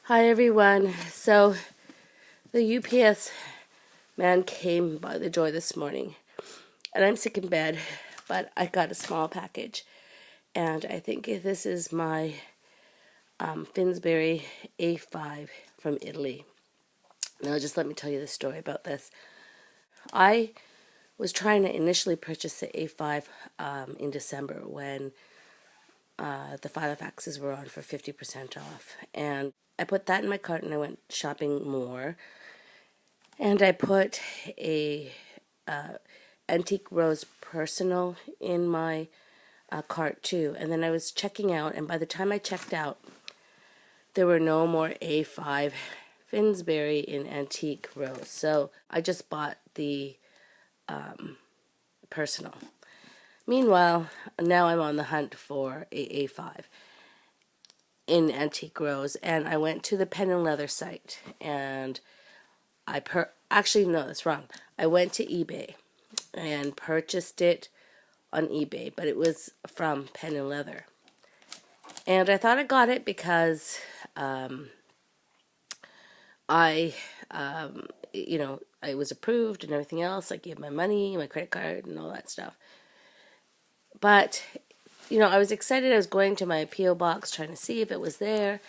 Hi everyone. So the UPS man came by the door this morning and I'm sick in bed, but I got a small package and I think this is my Finsbury A5 from Italy. Now just let me tell you the story about this. I was trying to initially purchase the A5 in December when the Filofaxes were on for 50% off, and I put that in my cart and I went shopping more. And I put a antique rose personal in my cart too. And then I was checking out, and by the time I checked out, there were no more A5 Finsbury in antique rose. So I just bought the personal. Meanwhile, now I'm on the hunt for a A5 in antique rose, and I went to the pen and leather site, and actually no, that's wrong. I went to eBay and purchased it on eBay, but it was from Pen and Leather. And I thought I got it because I was approved and everything else. I gave my money, my credit card, and all that stuff. But, I was excited. I was going to my P.O. box trying to see if it was there.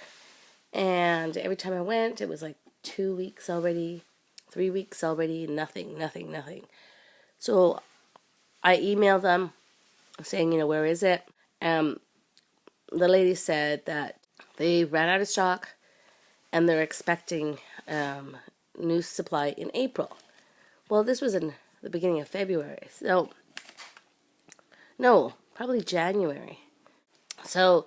And every time I went, it was like 2 weeks already, 3 weeks already, nothing. So I emailed them saying, where is it? The lady said that they ran out of stock and they're expecting new supply in April. Well, this was in the beginning of February. So, no, probably January. So,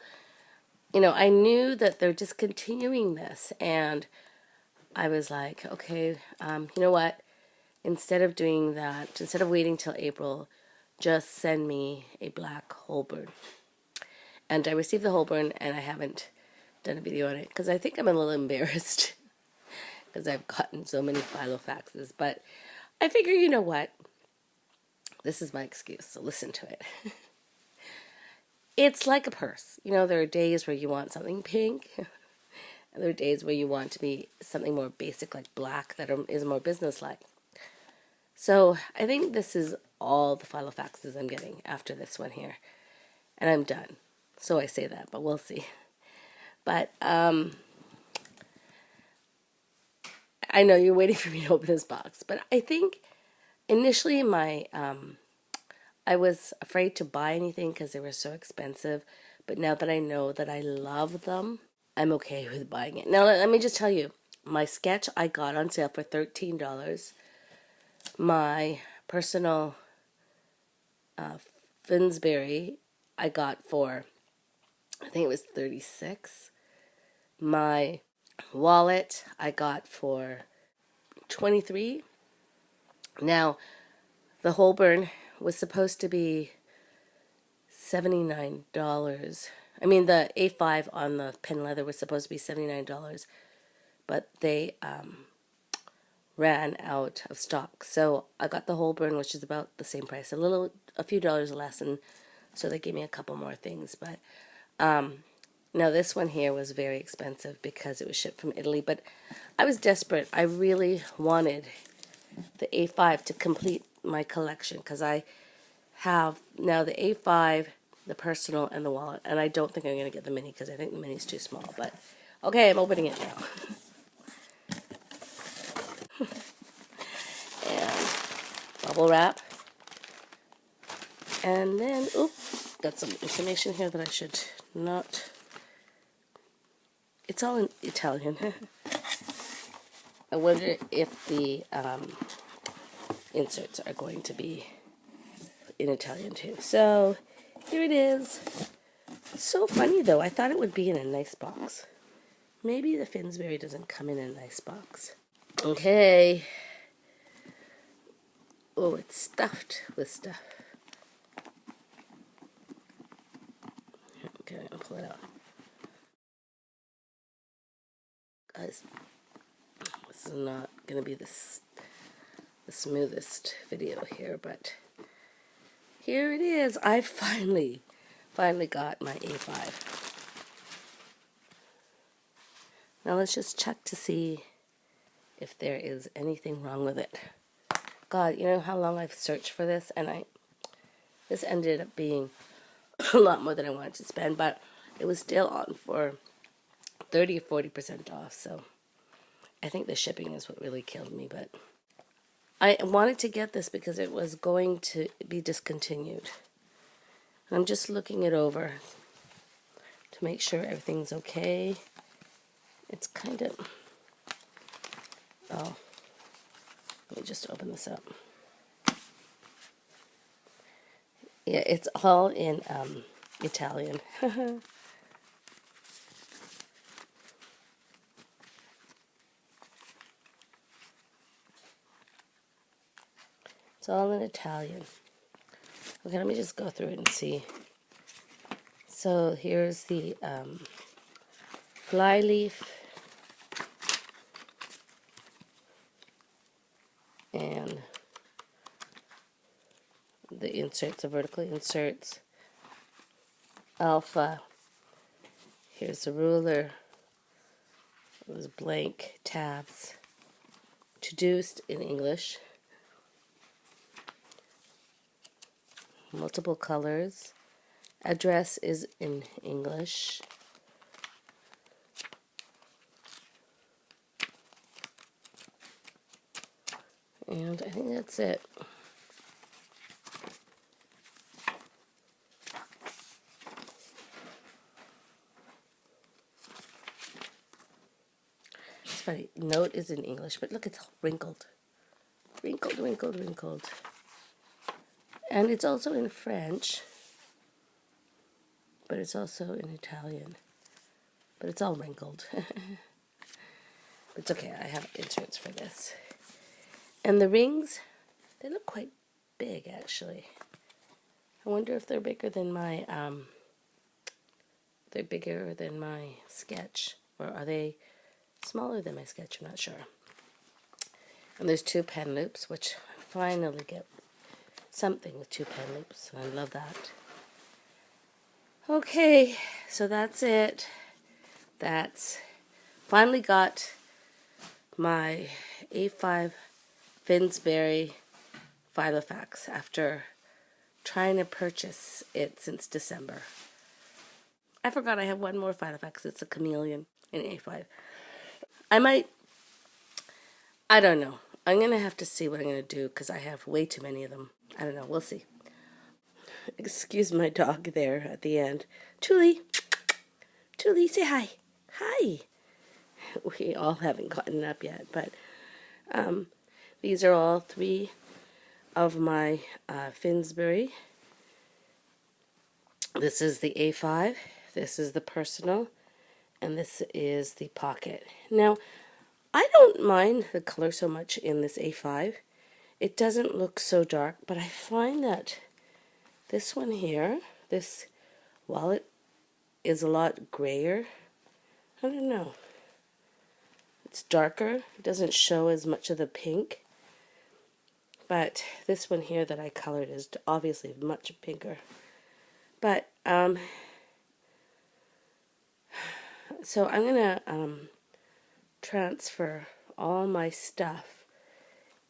I knew that they're discontinuing this, and I was like, okay, you know what? Instead of doing that, instead of waiting till April, just send me a black Holborn. And I received the Holborn, and I haven't done a video on it because I think I'm a little embarrassed because I've gotten so many Filofaxes. But I figure, you know what? This is my excuse, so listen to it. It's like a purse. There are days where you want something pink, and there are days where you want to be something more basic, like black, that is more business-like. So I think this is all the Filofaxes I'm getting after this one here. And I'm done. So I say that, but we'll see. But I know you're waiting for me to open this box. But I think initially I was afraid to buy anything because they were so expensive. But now that I know that I love them, I'm okay with buying it. Now let me just tell you, my sketch I got on sale for $13. My personal Finsbury I got for, I think it was $36. My wallet I got for $23. Now, the Holborn was supposed to be $79. I mean, the A5 on the pen leather was supposed to be $79, but they ran out of stock. So I got the Holborn, which is about the same price, a few dollars less, and so they gave me a couple more things. But now this one here was very expensive because it was shipped from Italy, but I was desperate. I really wanted the A5 to complete my collection because I have now the A5, the personal, and the wallet, and I don't think I'm going to get the mini because I think the mini's too small. But okay, I'm opening it now. And bubble wrap. And then, got some information here that I should not. It's all in Italian. I wonder if the inserts are going to be in Italian too. So, here it is. It's so funny though. I thought it would be in a nice box. Maybe the Finsbury doesn't come in a nice box. Okay. Oh, it's stuffed with stuff. Okay, I'm gonna pull it out. Guys, this is not gonna be the smoothest video here, but here it is. I finally got my A5. Now let's just check to see if there is anything wrong with it. God, you know how long I've searched for this, and this ended up being a lot more than I wanted to spend, but it was still on for 30 or 40% off, so I think the shipping is what really killed me, but I wanted to get this because it was going to be discontinued. I'm just looking it over to make sure everything's okay. It's kind of... Oh, let me just open this up. Yeah, it's all in Italian. It's all in Italian. Okay, let me just go through it and see. So here's the flyleaf. And the inserts are vertical inserts. Alpha. Here's the ruler. Those blank tabs. Introduced in English. Multiple colors. Address is in English. And I think that's it. It's funny. Note is in English, but look, it's all wrinkled. Wrinkled, wrinkled, wrinkled. And it's also in French, but it's also in Italian. But it's all wrinkled. It's okay, I have inserts for this. And the rings, they look quite big, actually. I wonder if they're bigger than my, sketch, or are they smaller than my sketch? I'm not sure. And there's 2 pen loops, which I finally get something with 2 pen loops. I love that. Okay, so that's it. That's finally got my A5 Finsbury Filofax after trying to purchase it since December. I forgot I have one more Filofax. It's a chameleon in A5. I don't know. I'm going to have to see what I'm going to do because I have way too many of them. I don't know. We'll see. Excuse my dog there at the end. Truly, say hi. Hi. We all haven't gotten up yet, but these are all 3 of my Finsbury. This is the A5, this is the personal, and this is the pocket. Now, I don't mind the color so much in this A5. It doesn't look so dark, but I find that this one here, this wallet, is a lot grayer. I don't know. It's darker. It doesn't show as much of the pink. But this one here that I colored is obviously much pinker. But, so I'm going to transfer all my stuff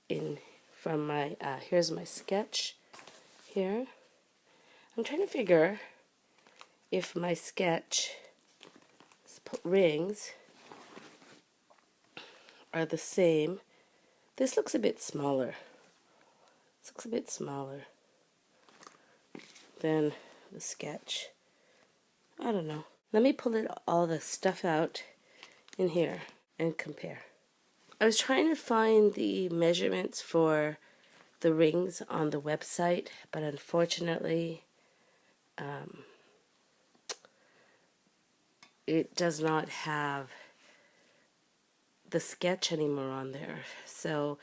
in from my, here's my sketch here. I'm trying to figure if my sketch rings are the same. This looks a bit smaller. This looks a bit smaller than the sketch. I don't know. Let me pull all the stuff out in here and compare. I was trying to find the measurements for the rings on the website, but unfortunately it does not have the sketch anymore on there. So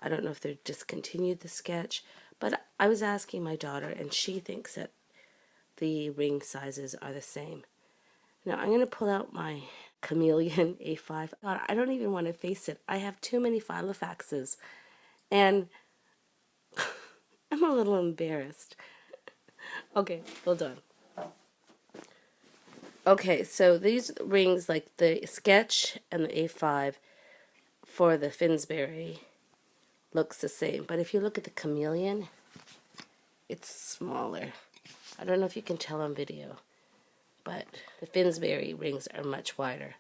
I don't know if they've discontinued the sketch, but I was asking my daughter and she thinks that the ring sizes are the same. Now I'm going to pull out my chameleon A5. God, I don't even want to face it. I have too many Filofaxes and I'm a little embarrassed. Okay, hold on. Okay, so these rings, like the Sketch and the A5 for the Finsbury, looks the same. But if you look at the Chameleon, it's smaller. I don't know if you can tell on video, but the Finsbury rings are much wider.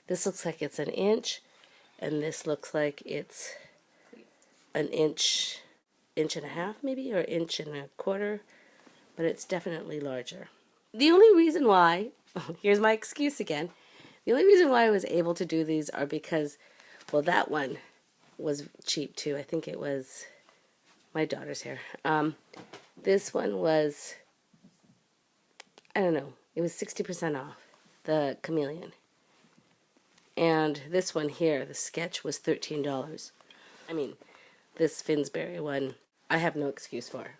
This looks like it's an inch, and this looks like it's an inch, inch and a half maybe, or inch and a quarter, but it's definitely larger. The only reason why, here's my excuse again, the only reason why I was able to do these are because, well, that one was cheap too. I think it was my daughter's hair. This one was, I don't know, it was 60% off, the Chameleon. And this one here, the Sketch, was $13. I mean, this Finsbury one, I have no excuse for.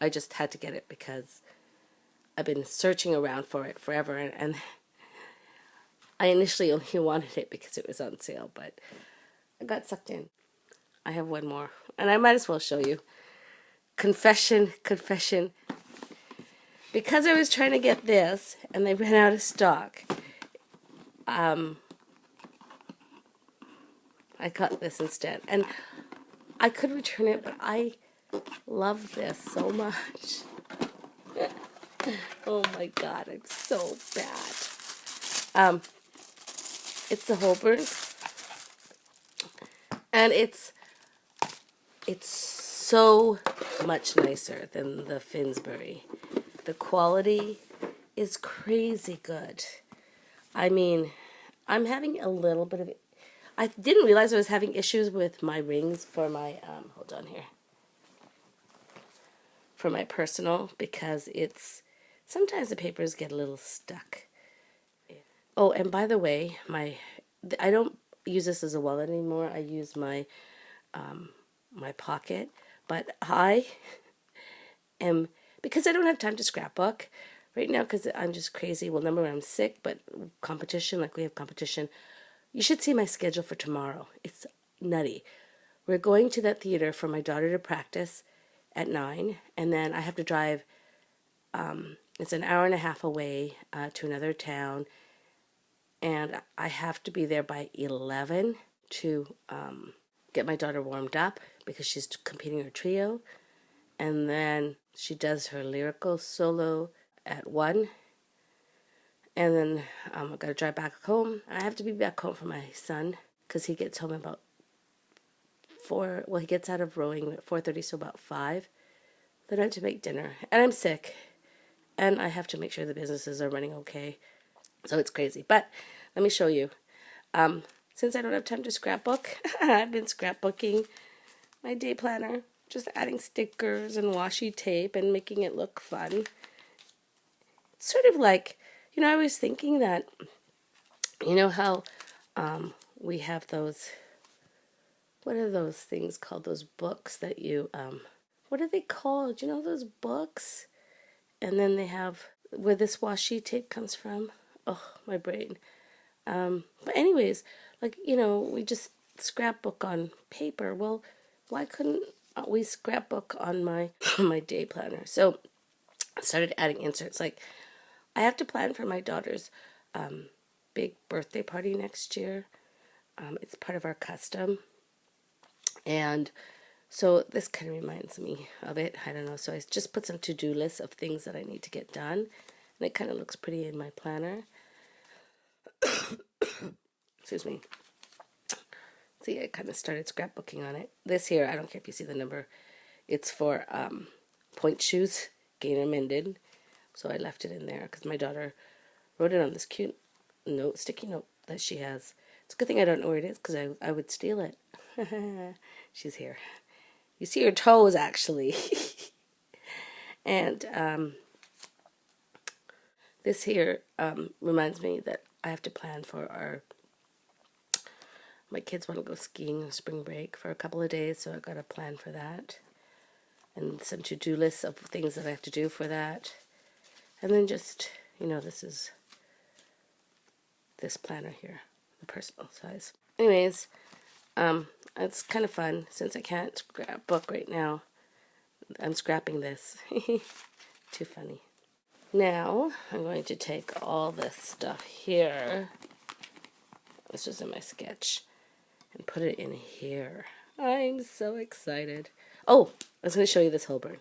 I just had to get it because I've been searching around for it forever, and I initially only wanted it because it was on sale, but I got sucked in. I have one more, and I might as well show you. Confession. Because I was trying to get this, and they ran out of stock, I got this instead. And I could return it, but I love this so much. Oh my god, I'm so bad. It's the Holborn, and it's so much nicer than the Finsbury. The quality is crazy good. I mean, I'm having a little bit of, I didn't realize I was having issues with my rings for my, hold on here, for my personal, because it's, sometimes the papers get a little stuck. Oh, and by the way, I don't use this as a wallet anymore. I use my my pocket, but I am, because I don't have time to scrapbook right now because I'm just crazy. Well, number one, I'm sick, but competition, like we have competition. You should see my schedule for tomorrow. It's nutty. We're going to that theater for my daughter to practice at 9, and then I have to drive, it's an hour and a half away to another town, and I have to be there by 11 to get my daughter warmed up because she's competing her trio, and then she does her lyrical solo at 1, and then I've got to drive back home. I have to be back home for my son because he gets home about 4, well, he gets out of rowing at 4:30, so about 5. Then I have to make dinner, and I'm sick, and I have to make sure the businesses are running okay, so it's crazy. But let me show you. Since I don't have time to scrapbook, I've been scrapbooking my day planner, just adding stickers and washi tape and making it look fun. It's sort of like, you know, I was thinking that, you know how we have those, what are those things called, those books that you, what are they called? You know those books? And then they have, where this washi tape comes from. Oh, my brain. But anyways, like, you know, we just scrapbook on paper. Well, why couldn't we scrapbook on my my day planner? So I started adding inserts. Like, I have to plan for my daughter's big birthday party next year. It's part of our custom. And so this kind of reminds me of it. I don't know. So I just put some to-do lists of things that I need to get done. And it kind of looks pretty in my planner. Excuse me. See, I kind of started scrapbooking on it. This here, I don't care if you see the number. It's for point shoes, Gainer Mended. So I left it in there because my daughter wrote it on this cute note, sticky note that she has. It's a good thing I don't know where it is because I would steal it. She's here. You see her toes, actually. And this here reminds me that I have to plan for my kids want to go skiing on spring break for a couple of days, so I've got to plan for that. And some to-do lists of things that I have to do for that. And then just, you know, this is this planner here, the personal size. Anyways, it's kind of fun since I can't scrapbook right now. I'm scrapping this. Too funny. Now, I'm going to take all this stuff here. This was in my sketch. And put it in here. I'm so excited. Oh, I was going to show you this Holborn.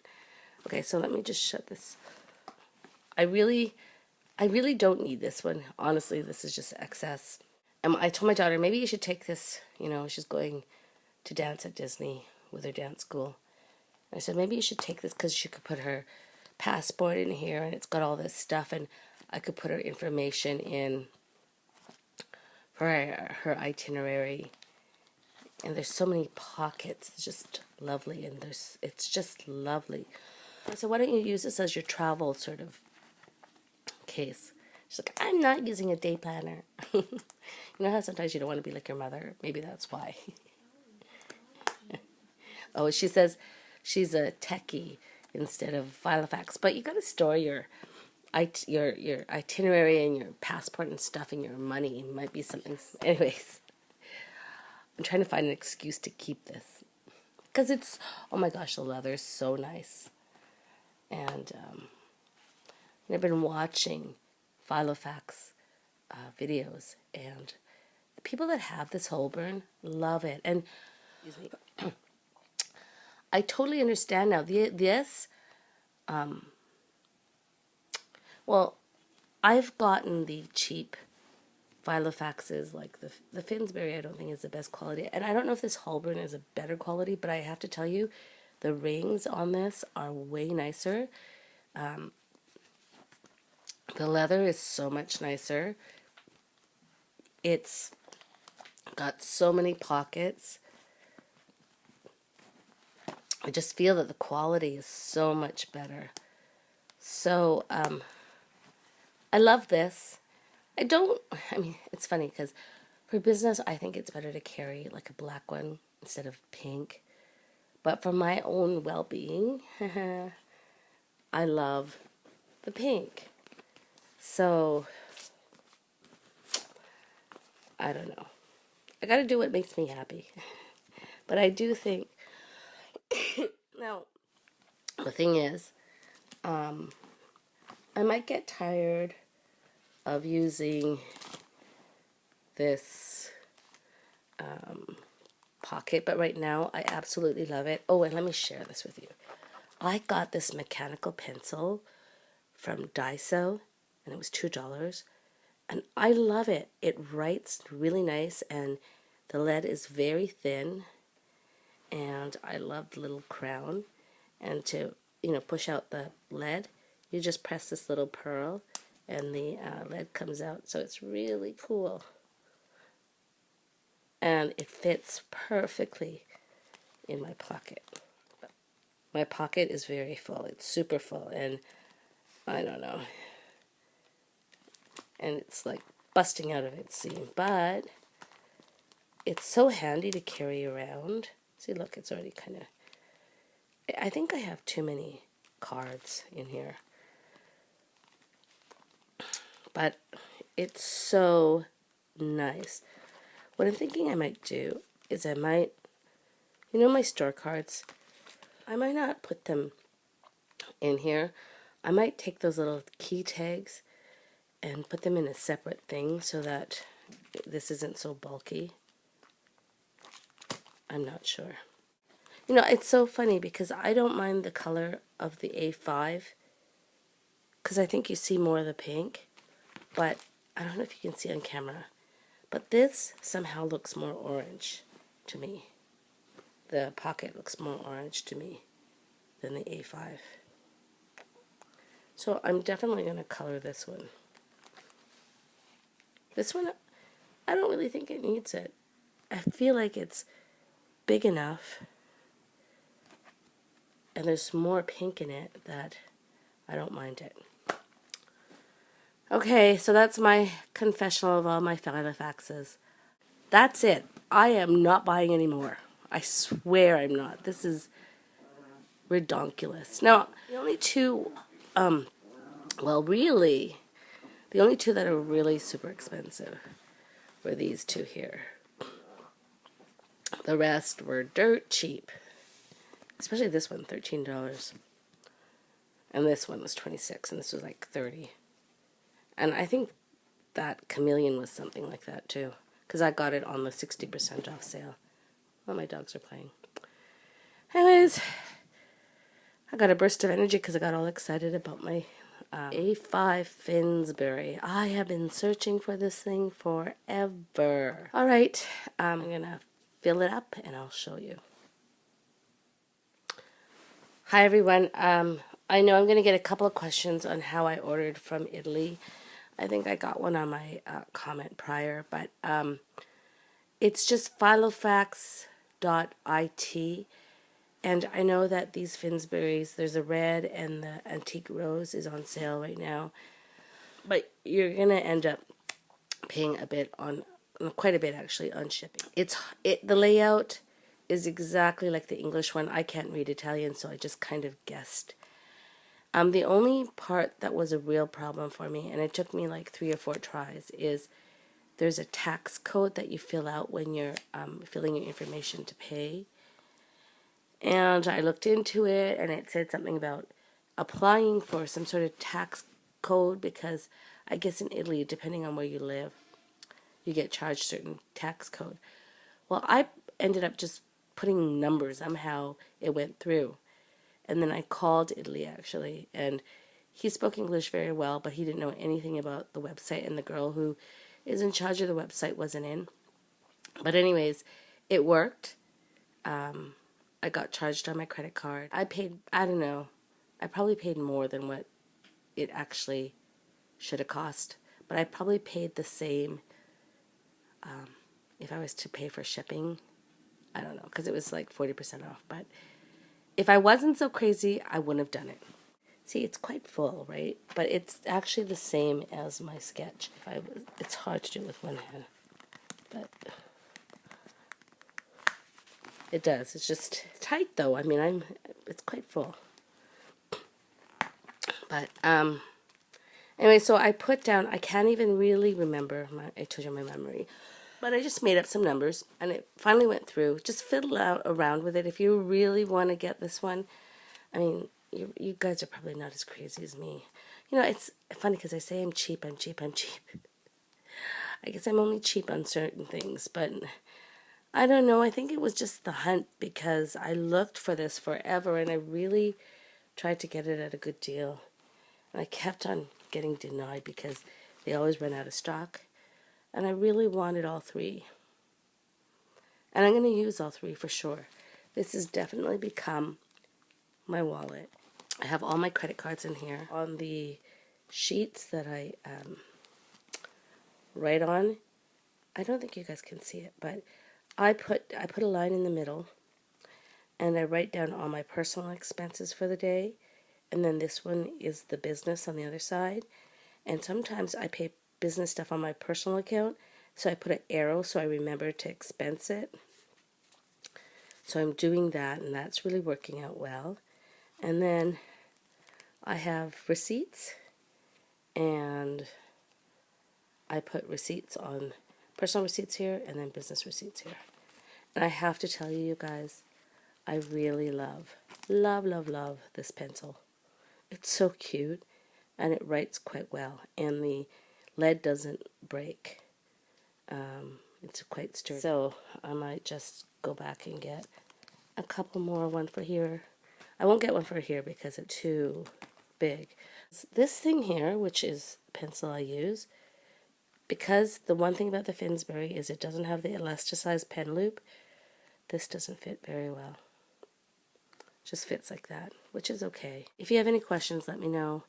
Okay, so let me just shut this. I really don't need this one. Honestly, this is just excess. And I told my daughter, maybe you should take this. You know, she's going to dance at Disney with her dance school. I said, maybe you should take this because she could put her passport in here and it's got all this stuff and I could put her information in for her itinerary. And there's so many pockets. It's just lovely. And it's just lovely. So why don't you use this as your travel sort of case? She's like, I'm not using a day planner. You know how sometimes you don't want to be like your mother? Maybe that's why. Oh, she says she's a techie instead of Filofax. But you got to store your itinerary and your passport and stuff and your money. It might be something. Anyways, I'm trying to find an excuse to keep this. Because it's, oh my gosh, the leather is so nice. And I've been watching Filofax videos. And the people that have this Holborn love it. And I totally understand now. Well, I've gotten the cheap Filofaxes, like the Finsbury I don't think is the best quality. And I don't know if this Holborn is a better quality, but I have to tell you, the rings on this are way nicer. The leather is so much nicer. It's got so many pockets. I just feel that the quality is so much better. So, I love this. I mean, it's funny because for business, I think it's better to carry like a black one instead of pink. But for my own well-being, I love the pink. So, I don't know. I gotta do what makes me happy. But I do think, now, the thing is, I might get tired of using this pocket, but right now I absolutely love it. Oh, and let me share this with you. I got this mechanical pencil from Daiso, and it was $2, and I love it. It writes really nice, and the lead is very thin, and I love the little crown. And to, push out the lead, you just press this little pearl, and the lead comes out. So it's really cool. And it fits perfectly in my pocket. My pocket is very full. It's super full. And I don't know. And it's like busting out of its seam. But it's so handy to carry around. See, look, it's already kind of... I think I have too many cards in here. But it's so nice. What I'm thinking I might do is I might, my store cards, I might not put them in here. I might take those little key tags and put them in a separate thing so that this isn't so bulky. I'm not sure. It's so funny because I don't mind the color of the A5 because I think you see more of the pink, but I don't know if you can see on camera. But this somehow looks more orange to me. The pocket looks more orange to me than the A5. So I'm definitely going to color this one. This one, I don't really think it needs it. I feel like it's big enough and there's more pink in it that I don't mind it. Okay, so that's my confessional of all my Filofaxes. That's it. I am not buying any more. I swear I'm not. This is redonkulous. Now, the only two, the only two that are really super expensive were these two here. The rest were dirt cheap. Especially this one, $13. And this one was 26, and this was like 30. And I think that chameleon was something like that too, because I got it on the 60% off sale. Well, my dogs are playing. Anyways, I got a burst of energy because I got all excited about my A5 Finsbury. I have been searching for this thing forever. All right, I'm going to fill it up and I'll show you. Hi, everyone. I know I'm going to get a couple of questions on how I ordered from Italy. I think I got one on my comment prior, but it's just Filofax.it. And I know that these Finsburys, there's a red and the antique rose is on sale right now. But you're going to end up paying a bit on, quite a bit actually, on shipping. The layout is exactly like the English one. I can't read Italian, so I just kind of guessed. The only part that was a real problem for me, and it took me like 3 or 4 tries, is there's a tax code that you fill out when you're filling your information to pay. And I looked into it, and it said something about applying for some sort of tax code, because I guess in Italy, depending on where you live, you get charged certain tax code. Well, I ended up just putting numbers. Somehow it went through. And then I called Italy, actually, and he spoke English very well, but he didn't know anything about the website, and the girl who is in charge of the website wasn't in. But anyways, it worked. I got charged on my credit card. I paid, I don't know, I probably paid more than what it actually should have cost. But I probably paid the same if I was to pay for shipping. I don't know, because it was like 40% off. But if I wasn't so crazy, I wouldn't have done it. See, it's quite full, right? But it's actually the same as my sketch. It's hard to do with one hand, but it does. It's just tight, though. I mean, it's quite full. But anyway, so I put down. I can't even really remember. I told you my memory, but I just made up some numbers, and it finally went through. Just fiddle around with it if you really want to get this one. I mean, you guys are probably not as crazy as me. You know, it's funny because I say I'm cheap. I guess I'm only cheap on certain things, but I don't know. I think it was just the hunt, because I looked for this forever, and I really tried to get it at a good deal. And I kept on getting denied because they always run out of stock. And I really wanted all 3. And I'm going to use all 3 for sure. This has definitely become my wallet. I have all my credit cards in here. On the sheets that I write on, I don't think you guys can see it, but I put a line in the middle, and I write down all my personal expenses for the day, and then this one is the business on the other side. And sometimes I pay business stuff on my personal account, so I put an arrow so I remember to expense it. So I'm doing that, and that's really working out well. And then I have receipts, and I put receipts on personal receipts here, and then business receipts here. And I have to tell you guys, I really love this pencil. It's so cute, and it writes quite well, and the lead doesn't break. It's quite sturdy. So I might just go back and get a couple more, one for here. I won't get one for here because it's too big. This thing here, which is the pencil I use, because the one thing about the Finsbury is it doesn't have the elasticized pen loop, this doesn't fit very well. Just fits like that, which is okay. If you have any questions, let me know.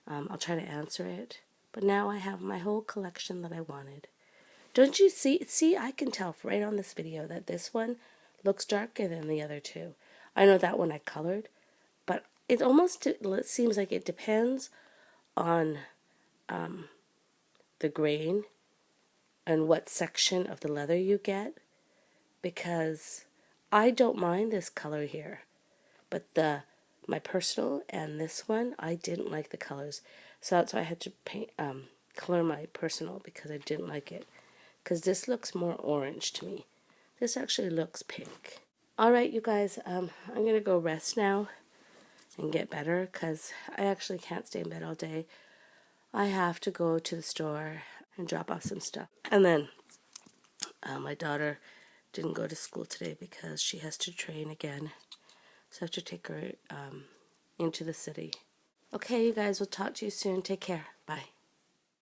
I'll try to answer it. But now I have my whole collection that I wanted. Don't you see? See, I can tell right on this video that this one looks darker than the other 2. I know that one I colored, but it seems like it depends on the grain and what section of the leather you get, because I don't mind this color here, but my personal and this one, I didn't like the colors, so that's why I had to color my personal, because I didn't like it, because this looks more orange to me. This actually looks pink. All right, you guys, I'm gonna go rest now, and get better, because I actually can't stay in bed all day. I have to go to the store and drop off some stuff. And then my daughter didn't go to school today because she has to train again. So I have to take her into the city. Okay, you guys, we'll talk to you soon. Take care. Bye.